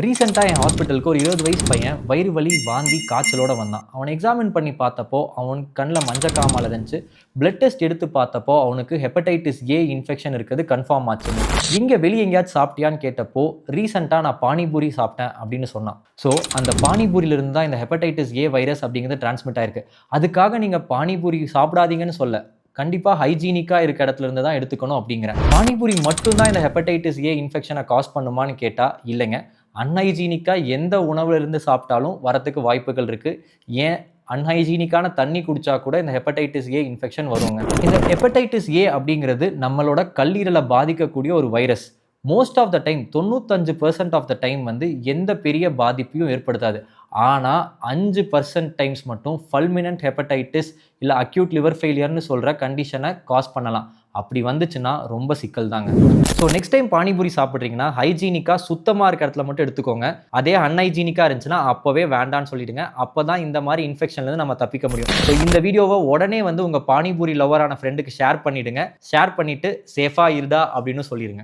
ரீசெண்டாக என் ஹாஸ்பிட்டலுக்கு ஒரு 20 வயசு பையன் வயிறு வலி வாந்தி காய்ச்சலோட வந்தான். அவனை எக்ஸாமின் பண்ணி பார்த்தப்போ அவனுக்கு கண்ணில் மஞ்சக்காமல் இருந்துச்சு. பிளட் டெஸ்ட் எடுத்து பார்த்தப்போ அவனுக்கு ஹெப்படைட்டிஸ் ஏ இன்ஃபெக்ஷன் இருக்குது கன்ஃபார்ம் ஆச்சு. இங்கே வெளியே எங்கேயாச்சும் சாப்பிட்டியான்னு கேட்டப்போ ரீசெண்டாக நான் பானிபூரி சாப்பிட்டேன் அப்படின்னு சொன்னான். ஸோ அந்த பானிபூரியிலிருந்து தான் இந்த ஹெப்படைட்டிஸ் ஏ வைரஸ் அப்படிங்கிறது டிரான்ஸ்மிட் ஆயிருக்கு. அதுக்காக நீங்கள் பானிபூரி சாப்பிடாதீங்கன்னு சொல்ல, கண்டிப்பாக ஹைஜீனிக்காக இருக்க இடத்துல இருந்து தான் எடுத்துக்கணும் அப்படிங்கிறேன். பானிபூரி மட்டும்தான் இந்த ஹெப்படைட்டிஸ் ஏ இன்ஃபெக்ஷனை காஸ் பண்ணுமான்னு கேட்டால் இல்லைங்க. அன்ஹைஜீனிக்காக எந்த உணவுல இருந்து சாப்பிட்டாலும் வரத்துக்கு வாய்ப்புகள் இருக்குது. ஏன் அன்ஹைஜீனிக்கான தண்ணி குடிச்சா கூட இந்த ஹெப்படைட்டிஸ் ஏ இன்ஃபெக்ஷன் வருங்க. இந்த ஹெப்படைட்டிஸ் ஏ அப்படிங்கிறது நம்மளோட கல்லீரலை பாதிக்கக்கூடிய ஒரு virus. Most of the time 95% of the time வந்து எந்த பெரிய பாதிப்பையும் ஏற்படுத்தாது. ஆனால் 5% டைம்ஸ் மட்டும் ஃபல்மினன்ட் ஹெப்படைட்டிஸ் இல்லை அக்யூட் லிவர் ஃபெயிலியர்னு சொல்கிற கண்டிஷனை காஸ் பண்ணலாம். அப்படி வந்துச்சுன்னா ரொம்ப சிக்கல் தாங்க. ஸோ நெக்ஸ்ட் டைம் பானிபூரி சாப்பிட்றீங்கன்னா ஹைஜீனிக்காக சுத்தமாக இருக்க இடத்துல மட்டும் எடுத்துக்கோங்க. அதே அன்ஹைஜீனிக்காக இருந்துச்சுன்னா அப்போவே வேண்டான்னு சொல்லிடுங்க. அப்போ தான் இந்த மாதிரி இன்ஃபெக்ஷன்லேருந்து நம்ம தப்பிக்க முடியும். ஸோ இந்த வீடியோவை உடனே வந்து உங்கள் பானிபூரி லவரான ஃப்ரெண்டுக்கு ஷேர் பண்ணிவிடுங்க. ஷேர் பண்ணிவிட்டு சேஃபாக இருடா அப்படின்னு சொல்லிடுங்க.